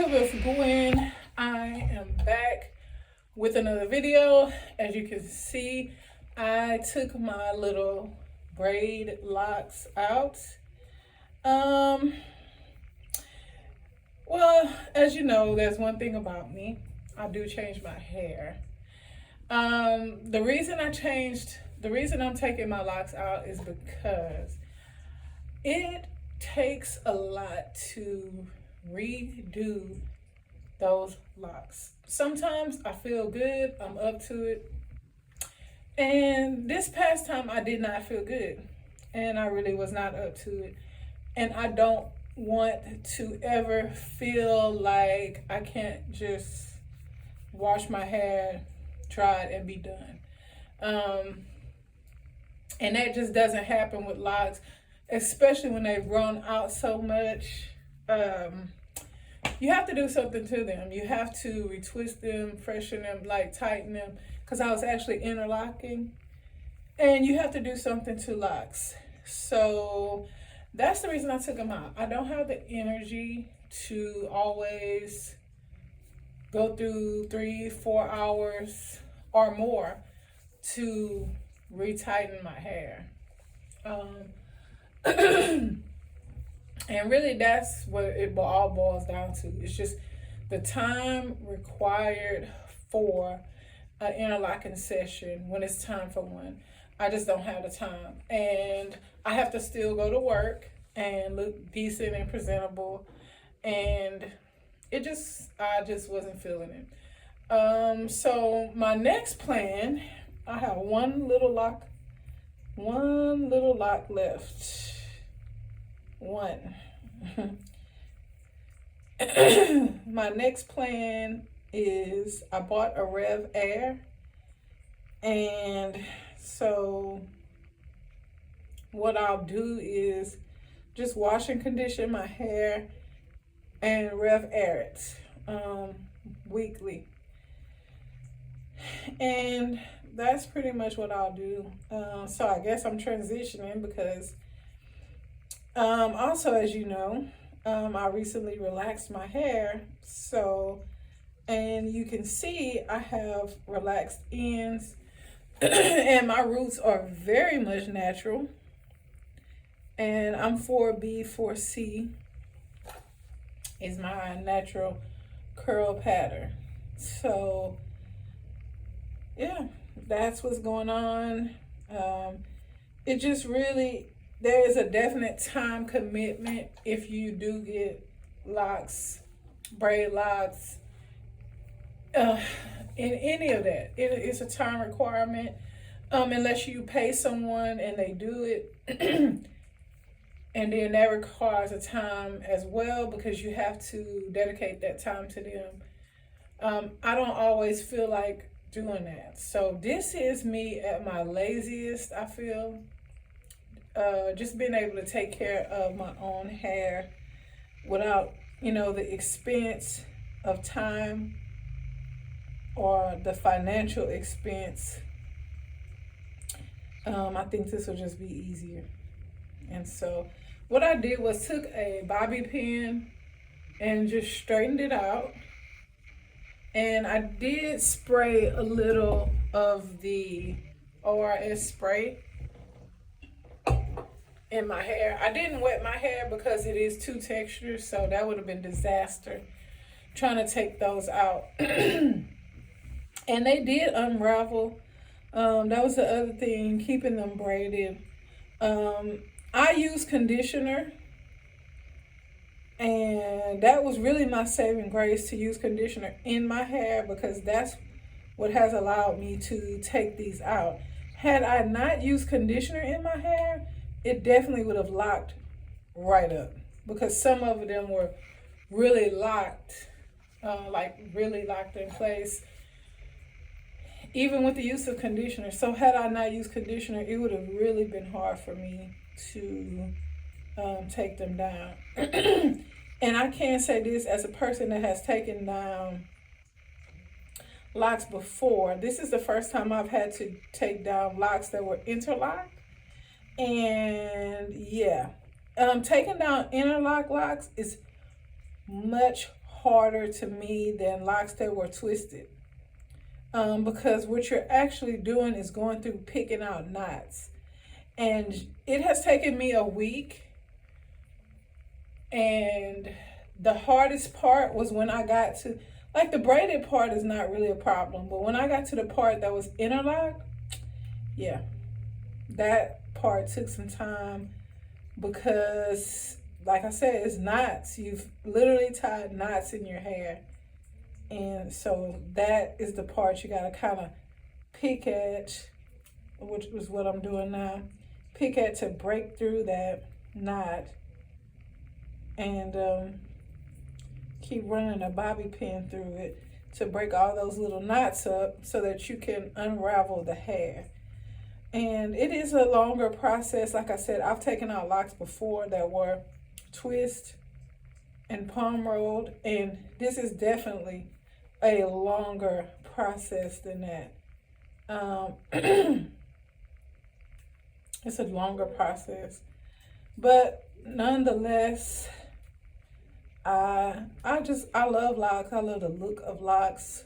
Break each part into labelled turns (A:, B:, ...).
A: YouTube, it's Gwen. I am back with another video. As you can see, I took my little braid locks out. Well, as you know, there's one thing about me. I do change my hair. The reason I'm taking my locks out is because it takes a lot to redo those locks. Sometimes I feel good, I'm up to it. And this past time I did not feel good and I really was not up to it. And I don't want to ever feel like I can't just wash my hair, dry it, and be done. And that just doesn't happen with locks, especially when they've grown out so much. You have to do something to them. You have to retwist them, freshen them, like tighten them, because I was actually interlocking. And you have to do something to locks. So that's the reason I took them out. I don't have the energy to always go through 3-4 hours or more to retighten my hair. And really that's what it all boils down to. It's just the time required for an interlocking session when it's time for one. I just don't have the time. And I have to still go to work and look decent and presentable. And I just wasn't feeling it. So my next plan, I have one little lock left. One. My next plan is I bought a Rev Air, and so what I'll do is just wash and condition my hair and Rev Air it weekly, and that's pretty much what I'll do. So I guess I'm transitioning because also, as you know, I recently relaxed my hair, and you can see I have relaxed ends and my roots are very much natural, and I'm 4B, 4C is my natural curl pattern. So yeah, that's what's going on. It just really, there is a definite time commitment if you do get locks, braid locks, in any of that. It's a time requirement, unless you pay someone and they do it. And then that requires a time as well because you have to dedicate that time to them. I don't always feel like doing that. So this is me at my laziest, I feel. Just being able to take care of my own hair without, the expense of time or the financial expense. I think this will just be easier. And so what I did was took a bobby pin and just straightened it out. And I did spray a little of the ORS spray in my hair. I didn't wet my hair because it is two textures, so that would have been disaster trying to take those out. And they did unravel. That was the other thing, keeping them braided. I use conditioner, and that was really my saving grace, to use conditioner in my hair, because that's what has allowed me to take these out. Had I not used conditioner in my hair, it definitely would have locked right up, because some of them were really locked, really locked in place, even with the use of conditioner. So had I not used conditioner, it would have really been hard for me to take them down. And I can say this as a person that has taken down locks before. This is the first time I've had to take down locks that were interlocked. And yeah, taking down interlock locks is much harder to me than locks that were twisted. Because what you're actually doing is going through picking out knots. And it has taken me a week. And the hardest part was when I got to, like, the braided part is not really a problem. But when I got to the part that was interlocked, yeah, that part took some time because, like I said, it's knots. You've literally tied knots in your hair. And so that is the part you got to kind of pick at, which is what I'm doing now. Pick at to break through that knot. And keep running a bobby pin through it to break all those little knots up so that you can unravel the hair. And it is a longer process. Like I said, I've taken out locks before that were twist and palm rolled, and this is definitely a longer process than that. It's a longer process, but nonetheless, I love locks. I love the look of locks,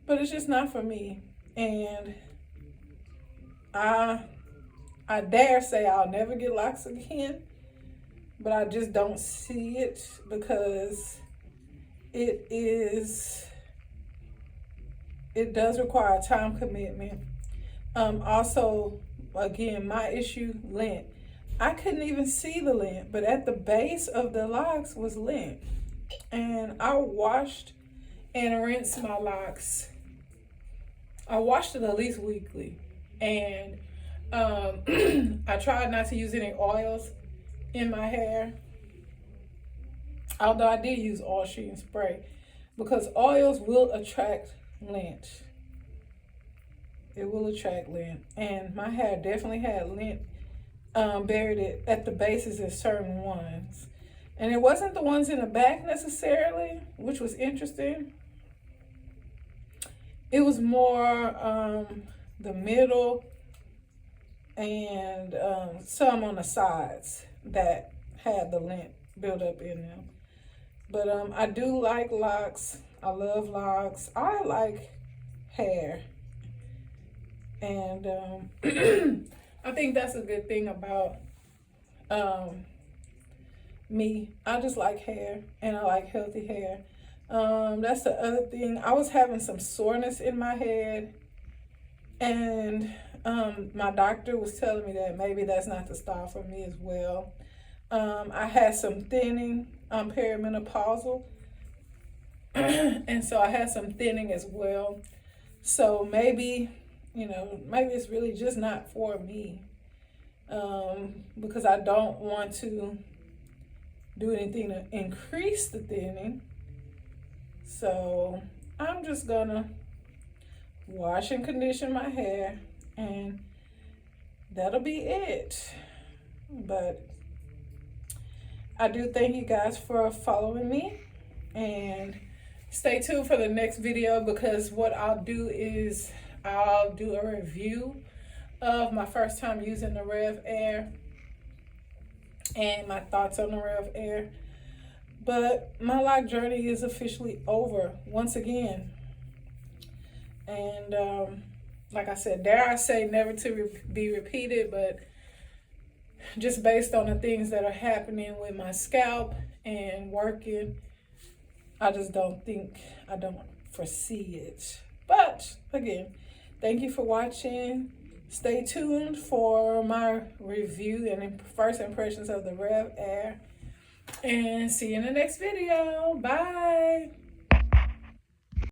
A: but it's just not for me. And I dare say I'll never get locks again, but I just don't see it because it does require a time commitment. Also, again, my issue, lint. I couldn't even see the lint, but at the base of the locks was lint. And I washed and rinsed my locks. I washed it at least weekly. And I tried not to use any oils in my hair. Although I did use oil sheet and spray, because oils will attract lint. It will attract lint. And my hair definitely had lint buried it at the bases of certain ones. And it wasn't the ones in the back necessarily, which was interesting. It was more the middle and some on the sides that had the lint built up in them. But I do like locks. I love locks. I like hair. And I think that's a good thing about me. I just like hair, and I like healthy hair. That's the other thing. I was having some soreness in my head, and my doctor was telling me that maybe that's not the style for me as well. I had some thinning, perimenopausal, and so I had some thinning as well. So maybe, maybe it's really just not for me, because I don't want to do anything to increase the thinning. So I'm just gonna wash and condition my hair, and that'll be it. But I do thank you guys for following me, and stay tuned for the next video, because what I'll do is I'll do a review of my first time using the Rev Air and my thoughts on the Rev Air. But my lock journey is officially over once again. And like I said, dare I say, never to be repeated, but just based on the things that are happening with my scalp and working, I don't foresee it. But again, thank you for watching. Stay tuned for my review and first impressions of the Rev Air. And see you in the next video. Bye.